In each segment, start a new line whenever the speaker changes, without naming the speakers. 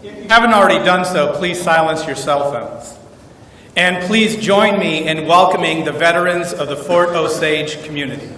If you haven't already done so, please silence your cell phones. And please join me in welcoming the veterans of the Fort Osage community.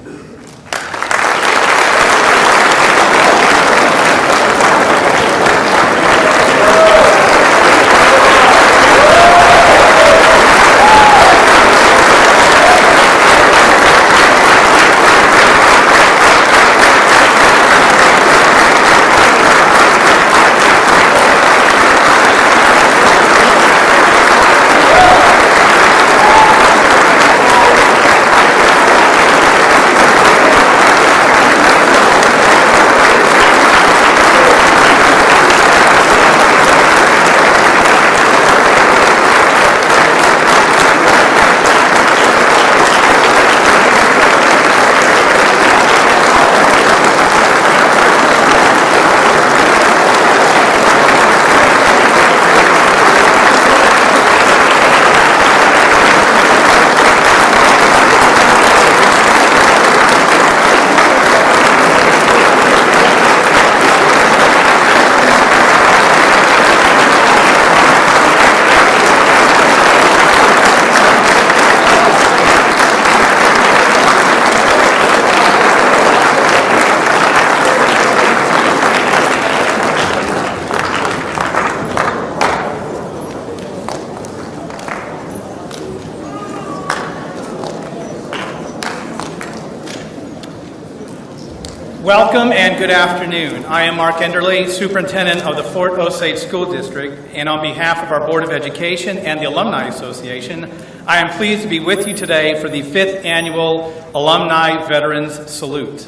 Welcome and good afternoon. I am Mark Enderle, Superintendent of the Fort Osage School District, and on behalf of our Board of Education and the Alumni Association, I am pleased to be with you today for the 5th Annual Alumni Veterans Salute.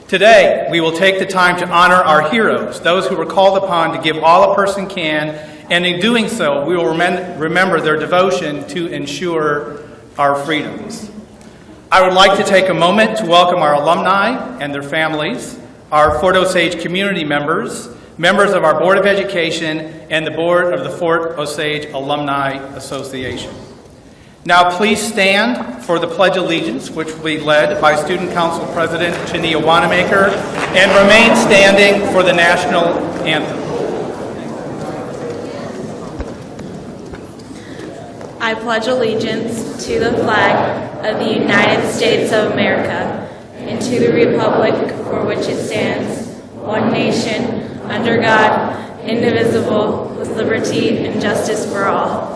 Today, we will take the time to honor our heroes, those who were called upon to give all a person can, and in doing so, we will remember their devotion to ensure our freedoms. I would like to take a moment to welcome our alumni and their families, our Fort Osage community members, members of our Board of Education, and the Board of the Fort Osage Alumni Association. Now please stand for the Pledge of Allegiance, which will be led by Student Council President Chania Wanamaker, and remain standing for the National Anthem.
I pledge allegiance to the flag of the United States of America and to the republic for which it stands, one nation, under God, indivisible, with liberty and justice for all.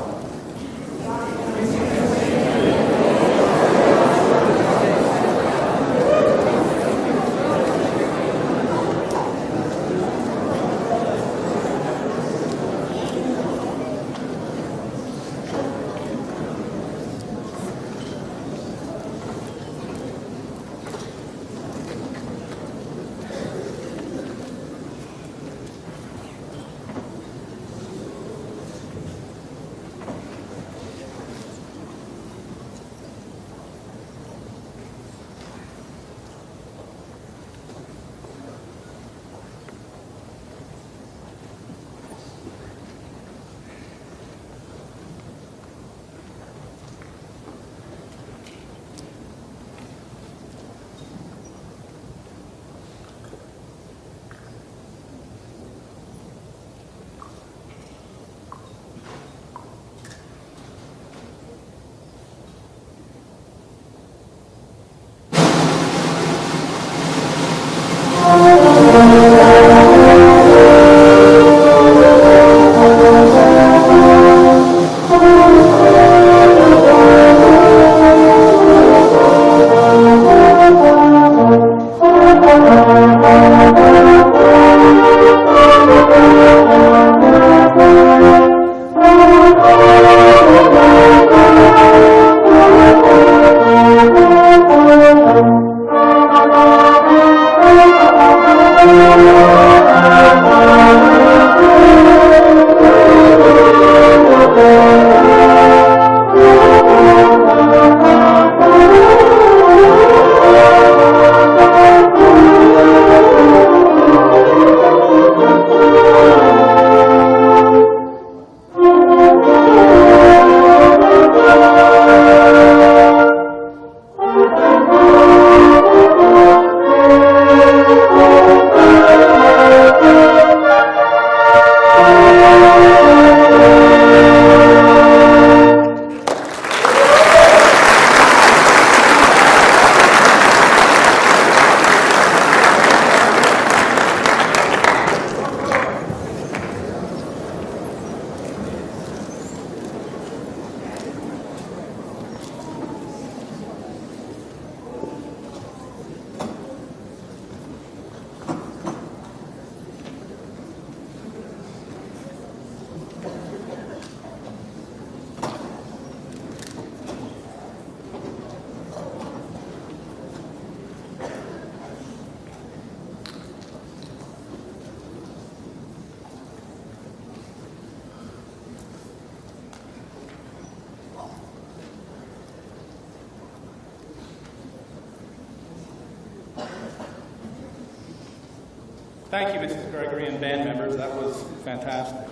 Thank you, Mrs. Gregory and band members. That was fantastic.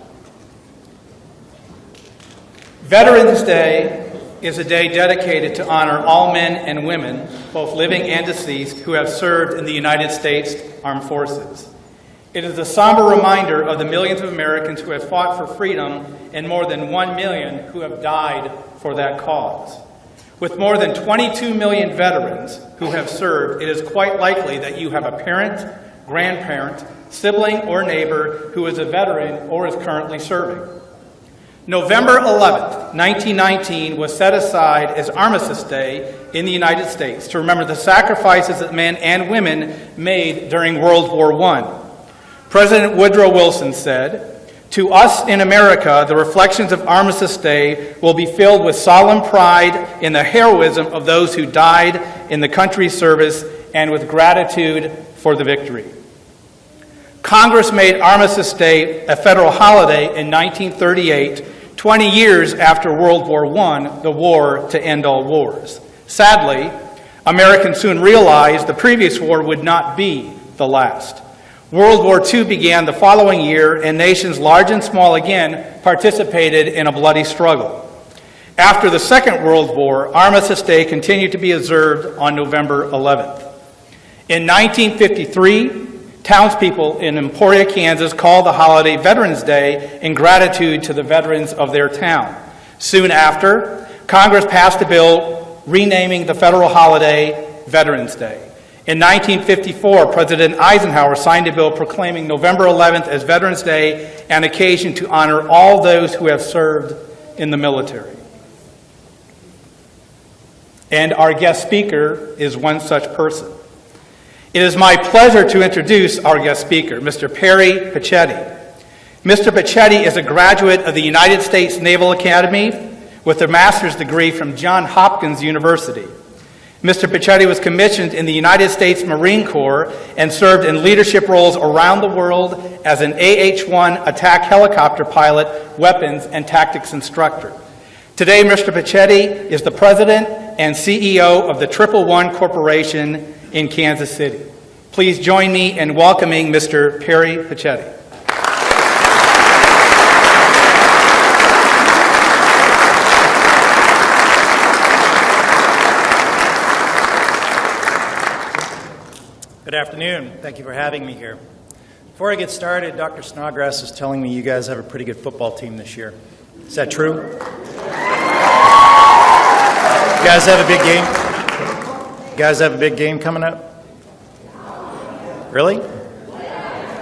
Veterans Day is a day dedicated to honor all men and women, both living and deceased, who have served in the United States Armed Forces. It is a somber reminder of the millions of Americans who have fought for freedom and more than 1 million who have died for that cause. With more than 22 million veterans who have served, it is quite likely that you have a parent, grandparent, sibling, or neighbor who is a veteran or is currently serving. November 11th, 1919 was set aside as Armistice Day in the United States to remember the sacrifices that men and women made during World War I. President Woodrow Wilson said, "To us in America, the reflections of Armistice Day will be filled with solemn pride in the heroism of those who died in the country's service and with gratitude for the victory." Congress made Armistice Day a federal holiday in 1938, 20 years after World War I, the war to end all wars. Sadly, Americans soon realized the previous war would not be the last. World War II began the following year, and nations large and small again participated in a bloody struggle. After the Second World War, Armistice Day continued to be observed on November 11th. In 1953, townspeople in Emporia, Kansas called the holiday Veterans Day in gratitude to the veterans of their town. Soon after, Congress passed a bill renaming the federal holiday Veterans Day. In 1954, President Eisenhower signed a bill proclaiming November 11th as Veterans Day, an occasion to honor all those who have served in the military. And our guest speaker is one such person. It is my pleasure to introduce our guest speaker, Mr. Perry Pichetti. Mr. Pichetti is a graduate of the United States Naval Academy with a master's degree from Johns Hopkins University. Mr. Pichetti was commissioned in the United States Marine Corps and served in leadership roles around the world as an AH-1 attack helicopter pilot, weapons, and tactics instructor. Today, Mr. Pichetti is the president and CEO of the 111 Corporation in Kansas City. Please join me in welcoming Mr. Perry Pichetti.
Good afternoon. Thank you for having me here. Before I get started, Dr. Snodgrass is telling me you guys have a pretty good football team this year. Is that true? You guys have a big game? You guys have a big game coming up? Really?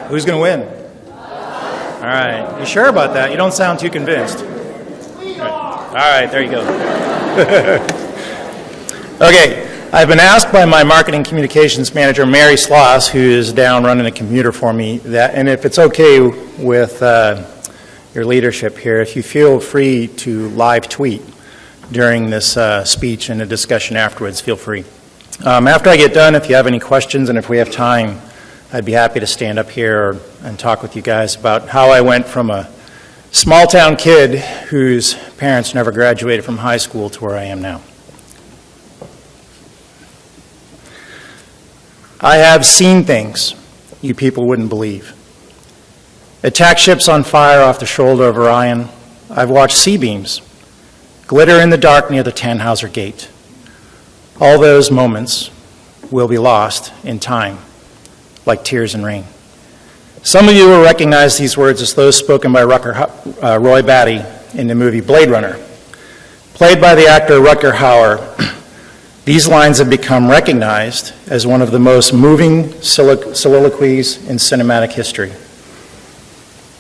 Who's going to win? All right. You sure about that? You don't sound too convinced. All right, there you go. Okay. I've been asked by my marketing communications manager, Mary Sloss, who is down running the computer for me, and if it's okay with your leadership here, if you feel free to live tweet during this speech and a discussion afterwards, feel free. After I get done, if you have any questions and if we have time, I'd be happy to stand up here and talk with you guys about how I went from a small town kid whose parents never graduated from high school to where I am now. I have seen things you people wouldn't believe. Attack ships on fire off the shoulder of Orion. I've watched C-beams glitter in the dark near the Tannhauser Gate. All those moments will be lost in time, like tears in rain. Some of you will recognize these words as those spoken by Roy Batty in the movie Blade Runner. Played by the actor Rutger Hauer, these lines have become recognized as one of the most moving soliloquies in cinematic history.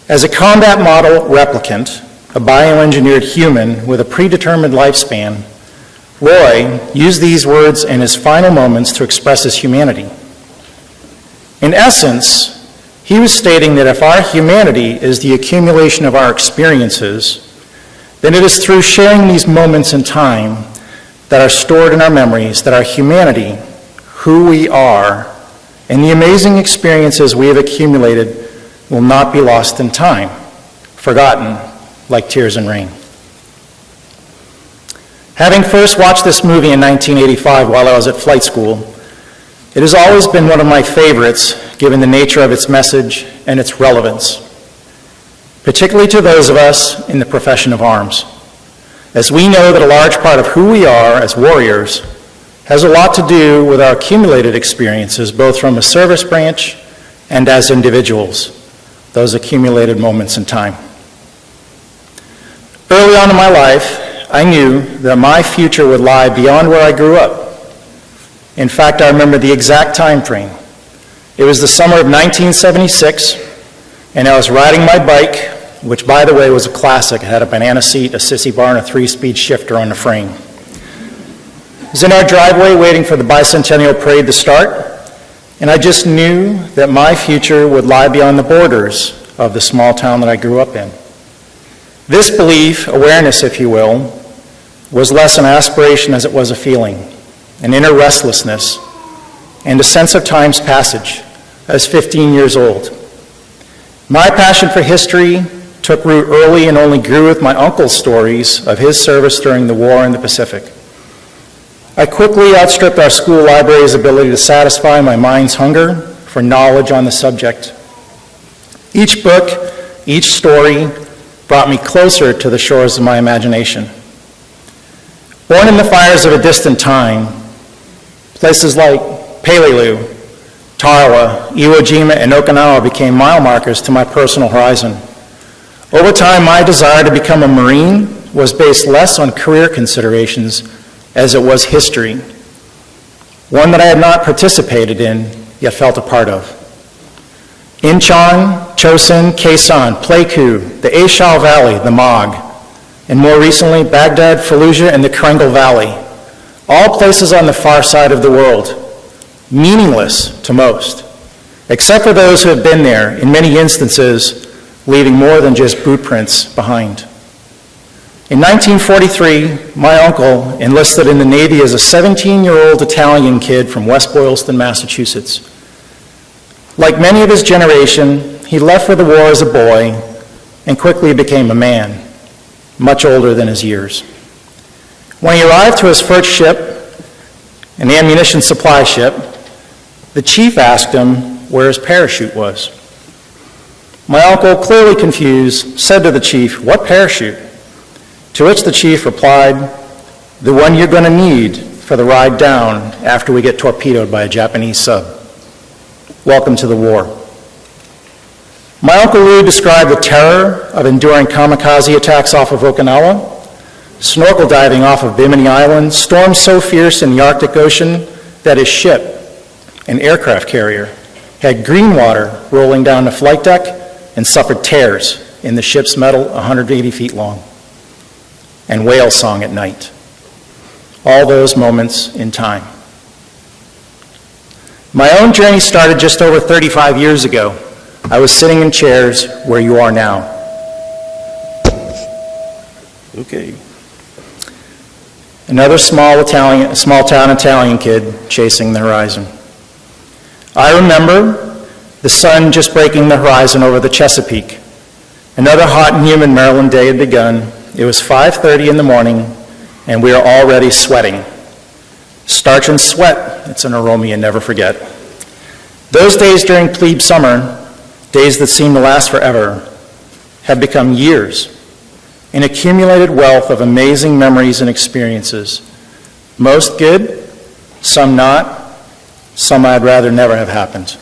As a combat model replicant, a bioengineered human with a predetermined lifespan, Roy used these words in his final moments to express his humanity. In essence, he was stating that if our humanity is the accumulation of our experiences, then it is through sharing these moments in time that are stored in our memories, that our humanity, who we are, and the amazing experiences we have accumulated will not be lost in time, forgotten like tears in rain. Having first watched this movie in 1985 while I was at flight school, It has always been one of my favorites, given the nature of its message and its relevance, particularly to those of us in the profession of arms, as we know that a large part of who we are as warriors has a lot to do with our accumulated experiences, both from a service branch and as individuals, those accumulated moments in time. Early on in my life, I knew that my future would lie beyond where I grew up. In fact, I remember the exact time frame. It was the summer of 1976, and I was riding my bike, which, by the way, was a classic. It had a banana seat, a sissy bar, and a 3-speed shifter on the frame. I was in our driveway waiting for the bicentennial parade to start, and I just knew that my future would lie beyond the borders of the small town that I grew up in. This belief, awareness, if you will, was less an aspiration as it was a feeling, an inner restlessness, and a sense of time's passage. I was 15 years old. My passion for history took root early and only grew with my uncle's stories of his service during the war in the Pacific. I quickly outstripped our school library's ability to satisfy my mind's hunger for knowledge on the subject. Each book, each story, brought me closer to the shores of my imagination. Born in the fires of a distant time, places like Peleliu, Tarawa, Iwo Jima, and Okinawa became mile markers to my personal horizon. Over time, my desire to become a Marine was based less on career considerations as it was history, one that I had not participated in, yet felt a part of. Incheon, Chosin, Quezon, Pleiku, the Aishal Valley, the Mog, and more recently, Baghdad, Fallujah, and the Krengal Valley, all places on the far side of the world, meaningless to most, except for those who have been there, in many instances, leaving more than just boot prints behind. In 1943, my uncle enlisted in the Navy as a 17-year-old Italian kid from West Boylston, Massachusetts. Like many of his generation, he left for the war as a boy and quickly became a man, much older than his years. When he arrived to his first ship, an ammunition supply ship, the chief asked him where his parachute was. My uncle, clearly confused, said to the chief, "What parachute?" To which the chief replied, "The one you're going to need for the ride down after we get torpedoed by a Japanese sub. Welcome to the war." My Uncle Lou described the terror of enduring kamikaze attacks off of Okinawa, snorkel diving off of Bimini Island, storms so fierce in the Arctic Ocean that his ship, an aircraft carrier, had green water rolling down the flight deck and suffered tears in the ship's metal 180 feet long, and whale song at night. All those moments in time. My own journey started just over 35 years ago. I was sitting in chairs where you are now. Okay. Another small town Italian kid chasing the horizon. I remember the sun just breaking the horizon over the Chesapeake. Another hot and humid Maryland day had begun. It was 5:30 in the morning, and we are already sweating. Starch and sweat, it's an aroma you never forget. Those days during plebe summer, days that seem to last forever, have become years, an accumulated wealth of amazing memories and experiences. Most good, some not, some I'd rather never have happened.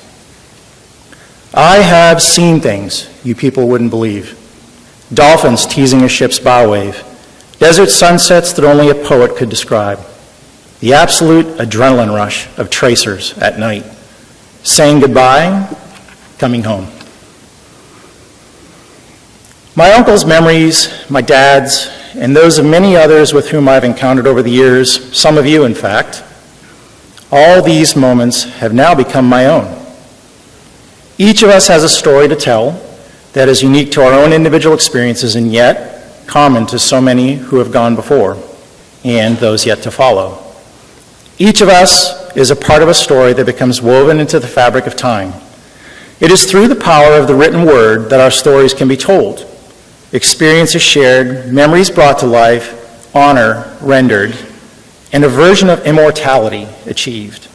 I have seen things you people wouldn't believe. Dolphins teasing a ship's bow wave, desert sunsets that only a poet could describe, the absolute adrenaline rush of tracers at night, saying goodbye, coming home. My uncle's memories, my dad's, and those of many others with whom I've encountered over the years, some of you in fact, all these moments have now become my own. Each of us has a story to tell that is unique to our own individual experiences and yet common to so many who have gone before and those yet to follow. Each of us is a part of a story that becomes woven into the fabric of time. It is through the power of the written word that our stories can be told, experiences shared, memories brought to life, honor rendered, and a version of immortality achieved.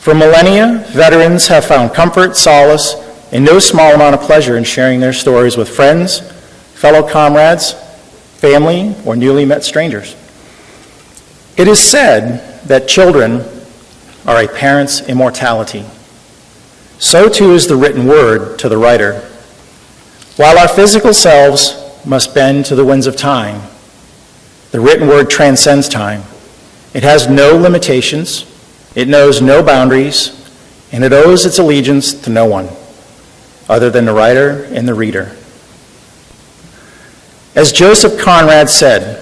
For millennia, veterans have found comfort, solace, and no small amount of pleasure in sharing their stories with friends, fellow comrades, family, or newly met strangers. It is said that children are a parent's immortality. So too is the written word to the writer. While our physical selves must bend to the winds of time, the written word transcends time. It has no limitations, it knows no boundaries, and it owes its allegiance to no one other than the writer and the reader. As Joseph Conrad said,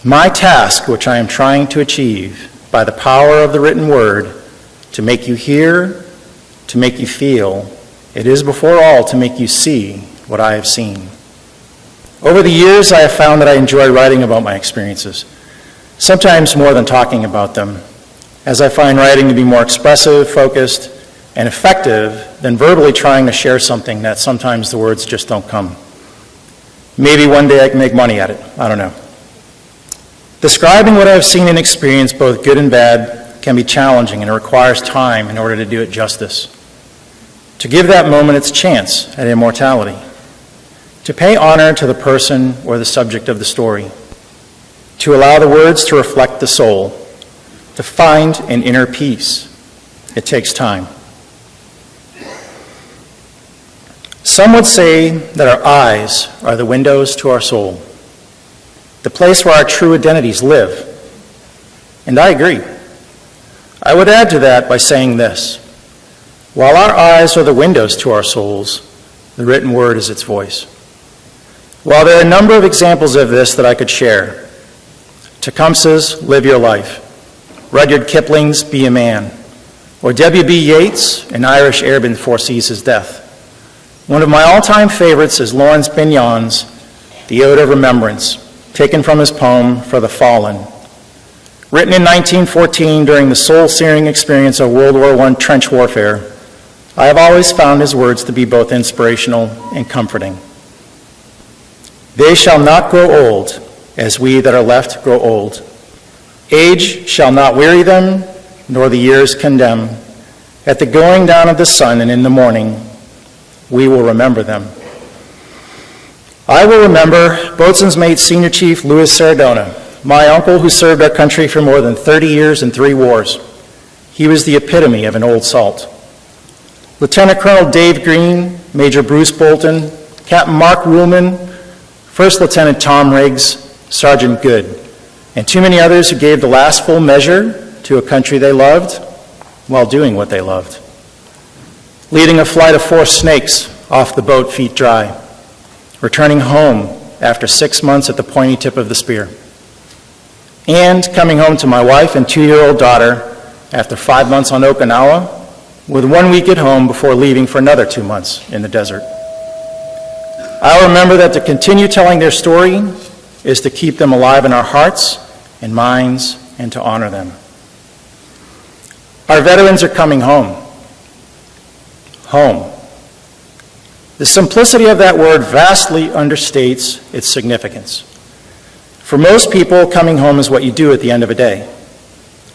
"My task, which I am trying to achieve by the power of the written word, to make you hear, to make you feel, it is before all to make you see what I have seen." Over the years, I have found that I enjoy writing about my experiences, sometimes more than talking about them, as I find writing to be more expressive, focused, and effective than verbally trying to share something that sometimes the words just don't come. Maybe one day I can make money at it, I don't know. Describing what I have seen and experienced, both good and bad, can be challenging, and it requires time in order to do it justice. To give that moment its chance at immortality. To pay honor to the person or the subject of the story. To allow the words to reflect the soul. To find an inner peace. It takes time. Some would say that our eyes are the windows to our soul, the place where our true identities live. And I agree. I would add to that by saying this: while our eyes are the windows to our souls, the written word is its voice. While there are a number of examples of this that I could share, Tecumseh's Live Your Life, Rudyard Kipling's Be a Man, or W.B. Yeats' An Irish Airman Foresees His Death. One of my all-time favorites is Lawrence Bignon's The Ode of Remembrance, taken from his poem For the Fallen. Written in 1914 during the soul-searing experience of World War I trench warfare, I have always found his words to be both inspirational and comforting. They shall not grow old, as we that are left grow old. Age shall not weary them, nor the years condemn. At the going down of the sun and in the morning, we will remember them. I will remember Boatswain's Mate Senior Chief Louis Sardona, my uncle who served our country for more than 30 years in 3 wars. He was the epitome of an old salt. Lieutenant Colonel Dave Green, Major Bruce Bolton, Captain Mark Ruhlman, First Lieutenant Tom Riggs, Sergeant Good, and too many others who gave the last full measure to a country they loved while doing what they loved. Leading a flight of 4 snakes off the boat feet dry, returning home after 6 months at the pointy tip of the spear, and coming home to my wife and 2-year-old daughter after 5 months on Okinawa, with 1 week at home before leaving for another 2 months in the desert. I'll remember that to continue telling their story is to keep them alive in our hearts and minds and to honor them. Our veterans are coming home. Home. The simplicity of that word vastly understates its significance. For most people, coming home is what you do at the end of a day.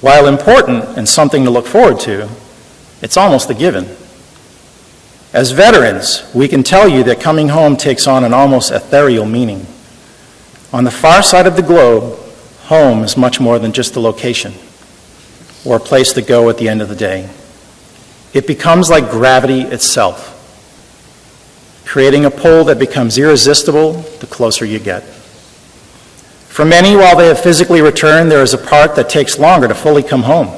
While important and something to look forward to, it's almost a given. As veterans, we can tell you that coming home takes on an almost ethereal meaning. On the far side of the globe, home is much more than just a location or a place to go at the end of the day. It becomes like gravity itself, creating a pull that becomes irresistible the closer you get. For many, while they have physically returned, there is a part that takes longer to fully come home,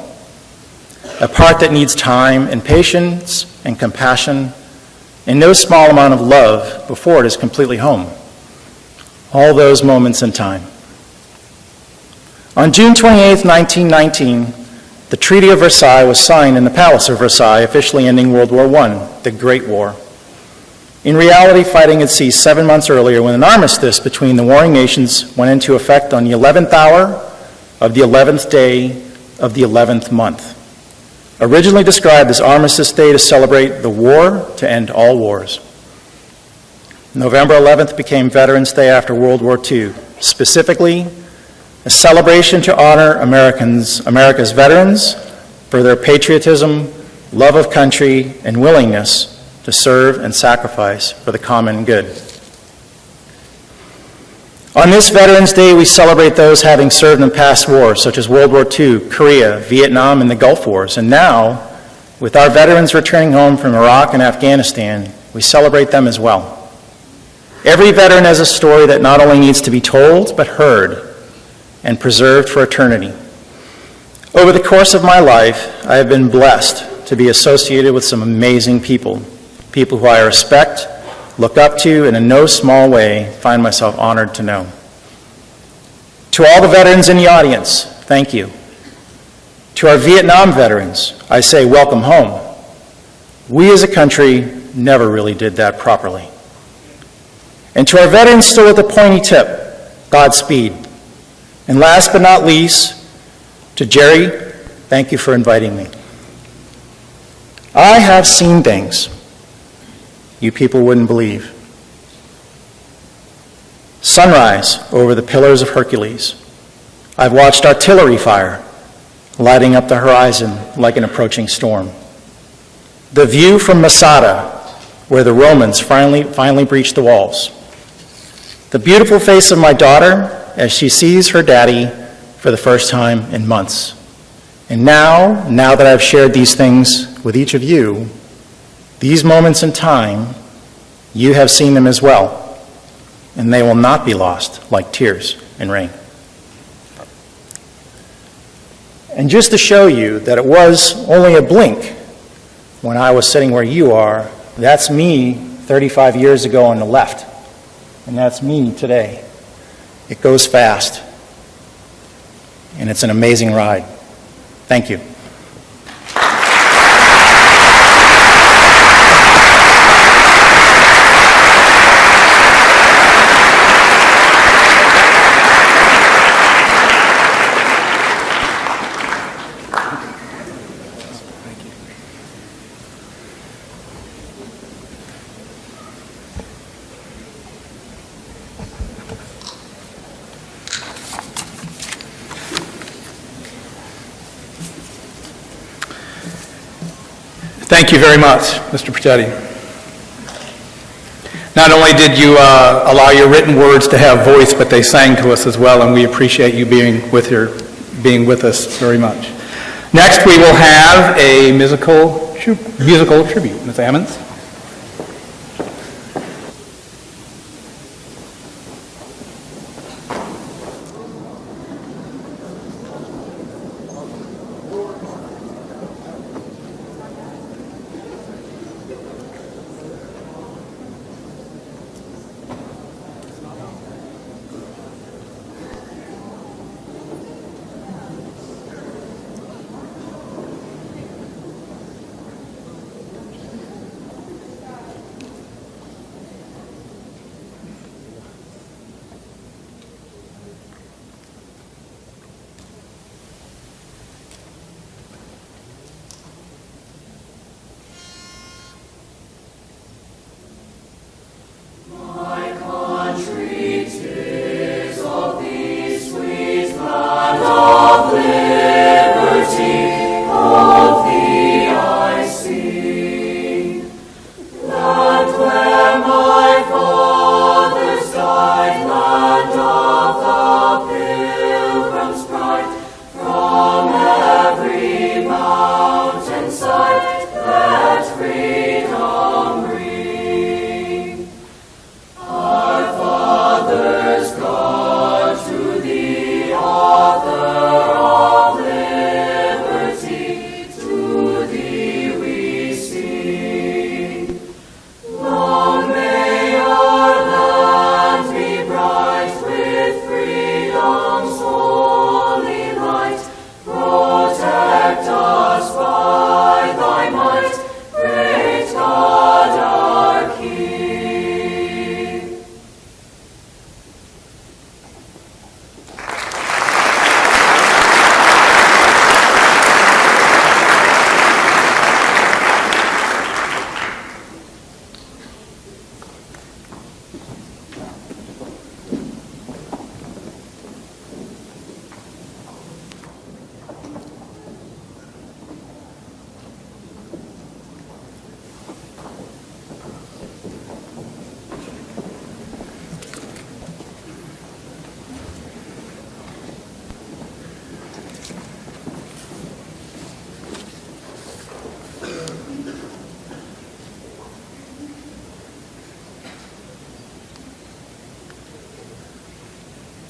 a part that needs time and patience and compassion and no small amount of love before it is completely home. All those moments in time. On June 28, 1919, the Treaty of Versailles was signed in the Palace of Versailles, officially ending World War I, the Great War. In reality, fighting had ceased 7 months earlier when an armistice between the warring nations went into effect on the 11th hour of the 11th day of the 11th month. Originally described as Armistice Day to celebrate the war to end all wars. November 11th became Veterans Day after World War II, specifically a celebration to honor America's veterans for their patriotism, love of country, and willingness to serve and sacrifice for the common good. On this Veterans Day, we celebrate those having served in past wars, such as World War II, Korea, Vietnam, and the Gulf Wars. And now, with our veterans returning home from Iraq and Afghanistan, we celebrate them as well. Every veteran has a story that not only needs to be told, but heard and preserved for eternity. Over the course of my life, I have been blessed to be associated with some amazing people, people who I respect, look up to, and in no small way find myself honored to know. To all the veterans in the audience, thank you. To our Vietnam veterans, I say welcome home. We as a country never really did that properly. And to our veterans still at the pointy tip, Godspeed. And last but not least, to Jerry, thank you for inviting me. I have seen things you people wouldn't believe. Sunrise over the Pillars of Hercules. I've watched artillery fire lighting up the horizon like an approaching storm. The view from Masada, where the Romans finally breached the walls. The beautiful face of my daughter as she sees her daddy for the first time in months. And now that I've shared these things with each of you, these moments in time, you have seen them as well, and they will not be lost like tears in rain. And just to show you that it was only a blink when I was sitting where you are, that's me 35 years ago on the left, and that's me today. It goes fast, and it's an amazing ride. Thank you.
Thank you very much, Mr. Protetti. Not only did you allow your written words to have voice, but they sang to us as well, and we appreciate you being with us very much. Next, we will have a musical tribute. Ms. Ammons.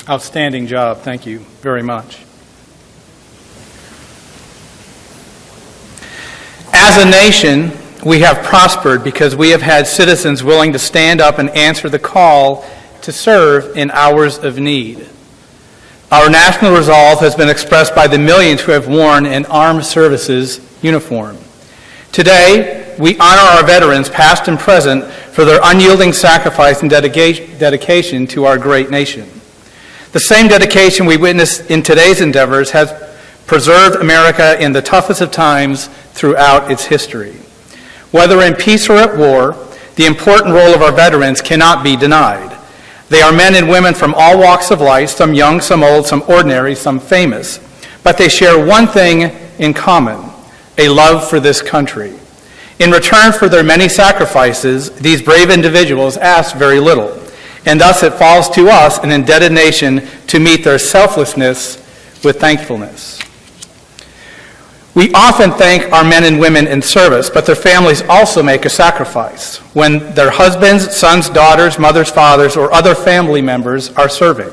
Outstanding job. Thank you very much. As a nation, we have prospered because we have had citizens willing to stand up and answer the call to serve in hours of need. Our national resolve has been expressed by the millions who have worn an armed services uniform. Today, we honor our veterans, past and present, for their unyielding sacrifice and dedication to our great nation. The same dedication we witness in today's endeavors has preserved America in the toughest of times throughout its history. Whether in peace or at war, the important role of our veterans cannot be denied. They are men and women from all walks of life, some young, some old, some ordinary, some famous, but they share one thing in common: a love for this country. In return for their many sacrifices, these brave individuals ask very little, and thus it falls to us, an indebted nation, to meet their selflessness with thankfulness. We often thank our men and women in service, but their families also make a sacrifice when their husbands, sons, daughters, mothers, fathers, or other family members are serving.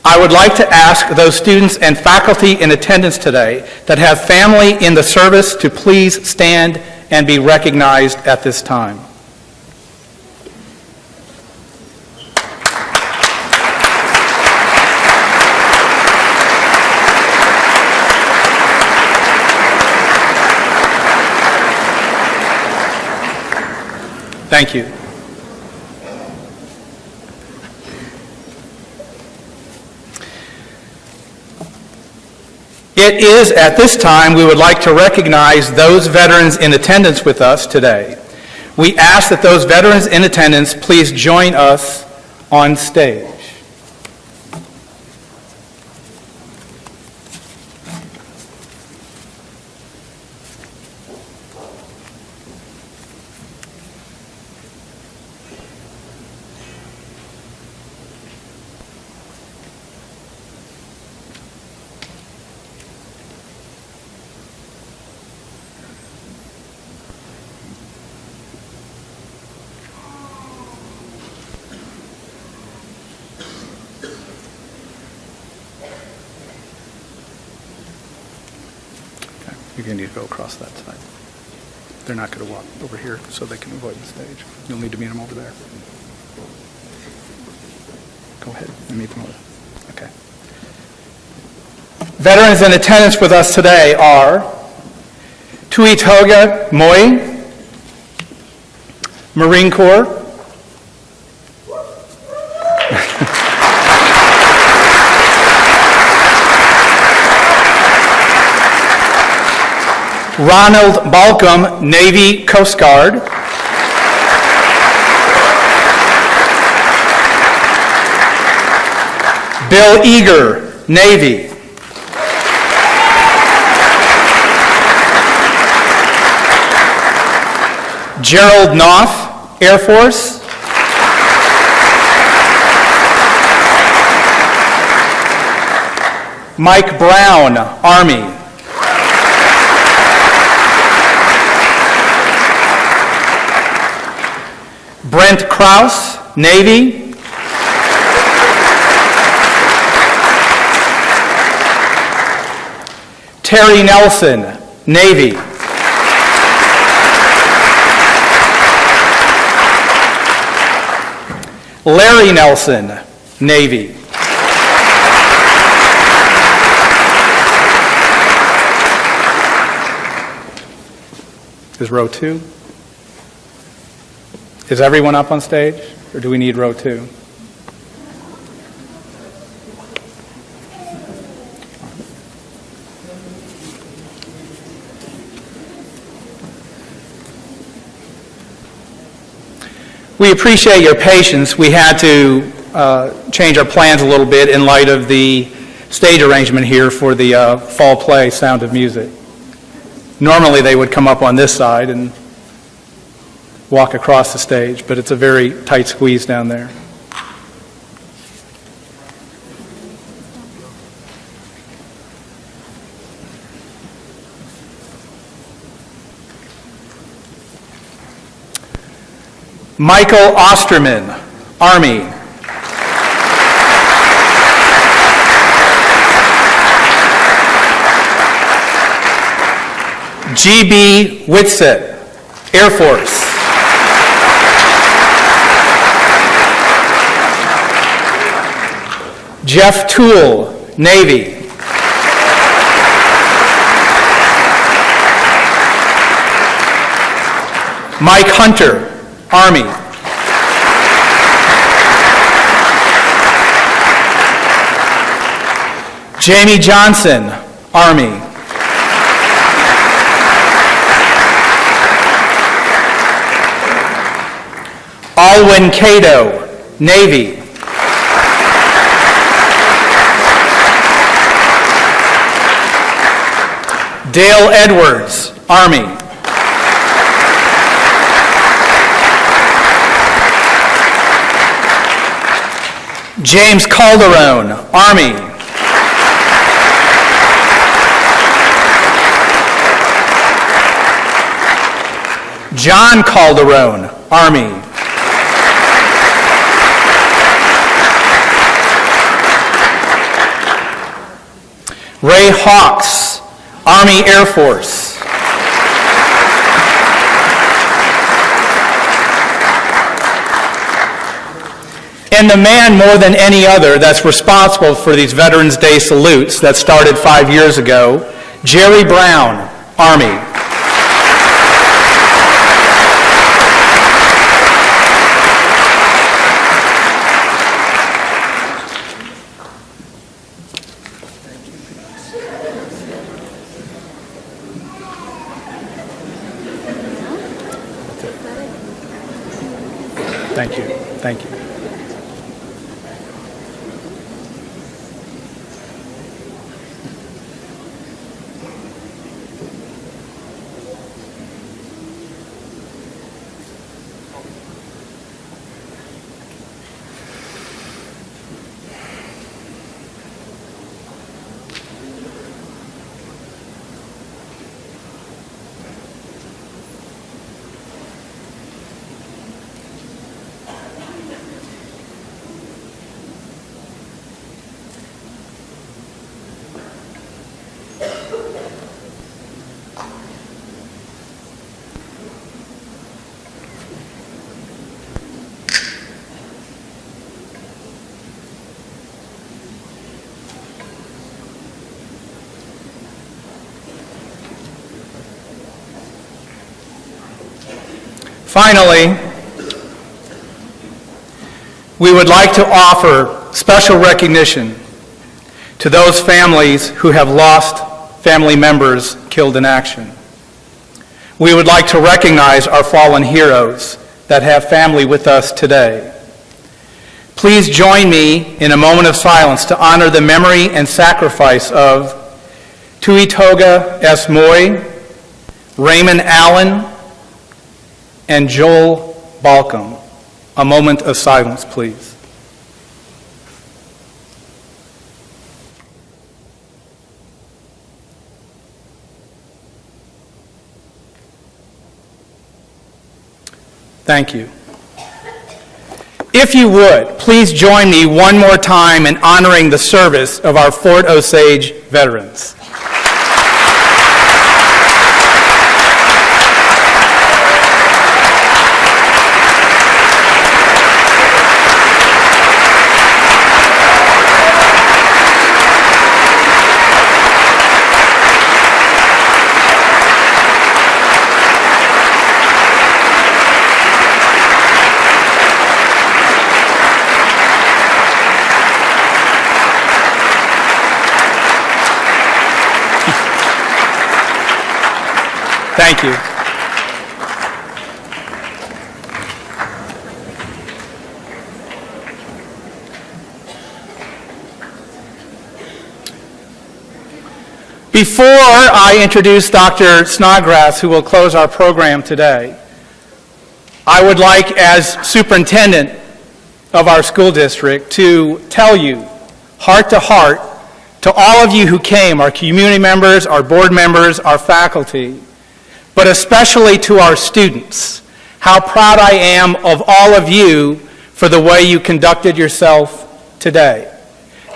I would like to ask those students and faculty in attendance today that have family in the service to please stand and be recognized at this time. Thank you. It is at this time we would like to recognize those veterans in attendance with us today. We ask that those veterans in attendance please join us on stage. You're going to need to go across that side. They're not going to walk over here so they can avoid the stage. You'll need to meet them over there. Go ahead and meet them over there. Okay. Veterans in attendance with us today are Tuitoga Moi, Marine Corps. Ronald Balcom, Navy Coast Guard. Bill Eager, Navy. Gerald Knopf, Air Force. Mike Brown, Army. Brent Krause, Navy. Terry Nelson, Navy. Larry Nelson, Navy. Is row 2? Is everyone up on stage, or do we need row 2? We appreciate your patience. We had to change our plans a little bit in light of the stage arrangement here for the fall play, Sound of Music. Normally they would come up on this side and walk across the stage, but it's a very tight squeeze down there. Michael Osterman, Army. G.B. Whitsett, Air Force. Jeff Toole, Navy. Mike Hunter, Army. Jamie Johnson, Army. Alwyn Cato, Navy. Dale Edwards, Army. James Calderon, Army. John Calderon, Army. Ray Hawks, Army Air Force. And the man more than any other that's responsible for these Veterans Day salutes that started 5 years ago, Jerry Brown, Army. Thank you. Thank you. Finally, we would like to offer special recognition to those families who have lost family members killed in action. We would like to recognize our fallen heroes that have family with us today. Please join me in a moment of silence to honor the memory and sacrifice of Tuitoga S. Moy, Raymond Allen, and Joel Balcom. A moment of silence, please. Thank you. If you would, please join me one more time in honoring the service of our Fort Osage veterans. Thank you. Before I introduce Dr. Snodgrass, who will close our program today, I would like, as superintendent of our school district, to tell you, heart, to all of you who came, our community members, our board members, our faculty, but especially to our students, how proud I am of all of you for the way you conducted yourself today.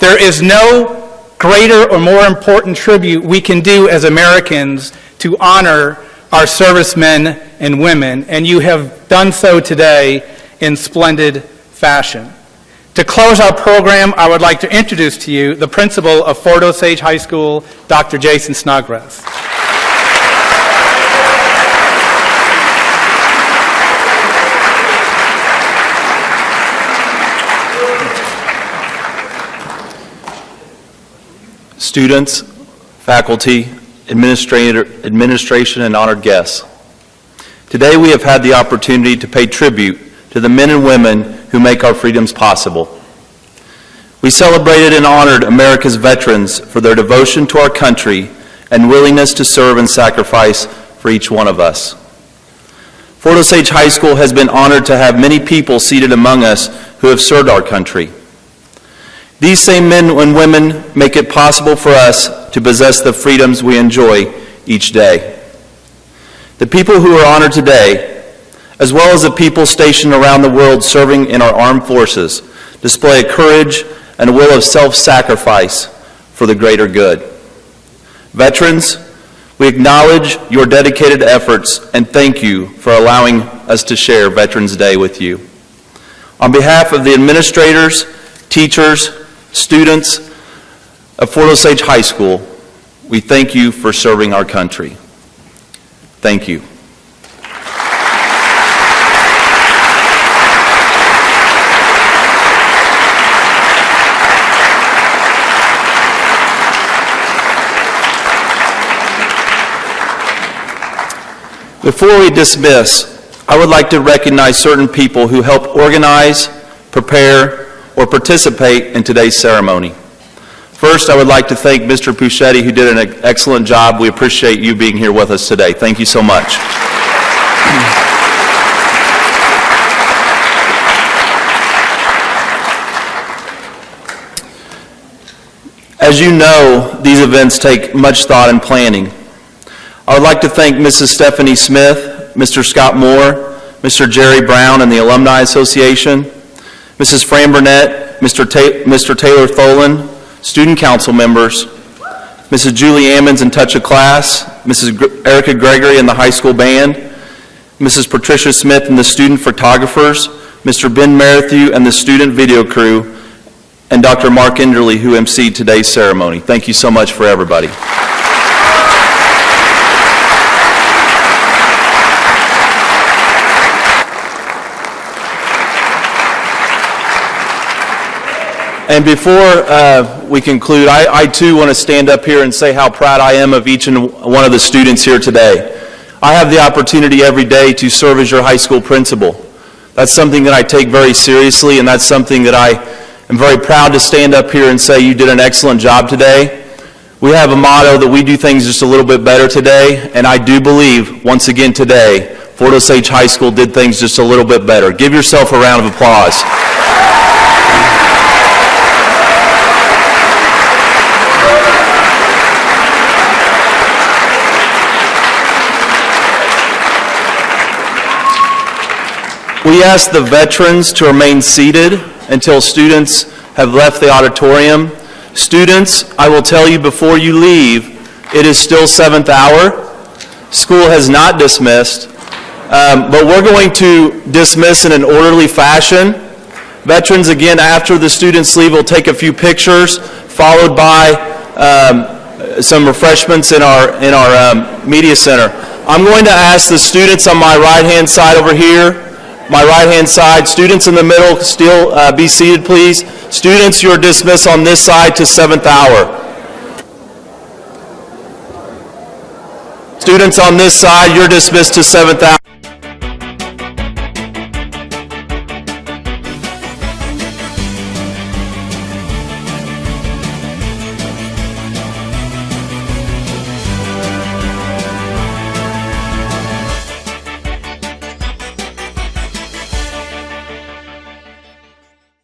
There is no greater or more important tribute we can do as Americans to honor our servicemen and women, and you have done so today in splendid fashion. To close our program, I would like to introduce to you the principal of Fort Osage High School, Dr. Jason Snodgrass.
Students, faculty, administration, and honored guests. Today we have had the opportunity to pay tribute to the men and women who make our freedoms possible. We celebrated and honored America's veterans for their devotion to our country and willingness to serve and sacrifice for each one of us. Fort Osage High School has been honored to have many people seated among us who have served our country. These same men and women make it possible for us to possess the freedoms we enjoy each day. The people who are honored today, as well as the people stationed around the world serving in our armed forces, display a courage and a will of self-sacrifice for the greater good. Veterans, we acknowledge your dedicated efforts and thank you for allowing us to share Veterans Day with you. On behalf of the administrators, teachers, students of Fort Osage High School, we thank you for serving our country. Thank you. Before we dismiss, I would like to recognize certain people who helped organize, prepare, or participate in today's ceremony. First, I would like to thank Mr. Puchetti, who did an excellent job. We appreciate you being here with us today. Thank you so much. As you know, these events take much thought and planning. I would like to thank Mrs. Stephanie Smith, Mr. Scott Moore, Mr. Jerry Brown and the Alumni Association, Mrs. Fran Burnett, Mr. Taylor Tholen, student council members, Mrs. Julie Ammons and Touch of Class, Mrs. Erica Gregory and the high school band, Mrs. Patricia Smith and the student photographers, Mr. Ben Merrithew and the student video crew, and Dr. Mark Enderle, who emceed today's ceremony. Thank you so much for everybody. And before we conclude, I too want to stand up here and say how proud I am of each and one of the students here today. I have the opportunity every day to serve as your high school principal. That's something that I take very seriously, and that's something that I am very proud to stand up here and say you did an excellent job today. We have a motto that we do things just a little bit better today, and I do believe, once again today, Fort Osage High School did things just a little bit better. Give yourself a round of applause. We ask the veterans to remain seated until students have left the auditorium. Students, I will tell you before you leave, it is still 7th hour. School has not dismissed, but we're going to dismiss in an orderly fashion. Veterans, again, after the students leave, will take a few pictures, followed by some refreshments in our media center. I'm going to ask the students on my right-hand side over here, students in the middle, still be seated, please. Students, you're dismissed on this side to 7th hour. Students on this side, you're dismissed to 7th hour.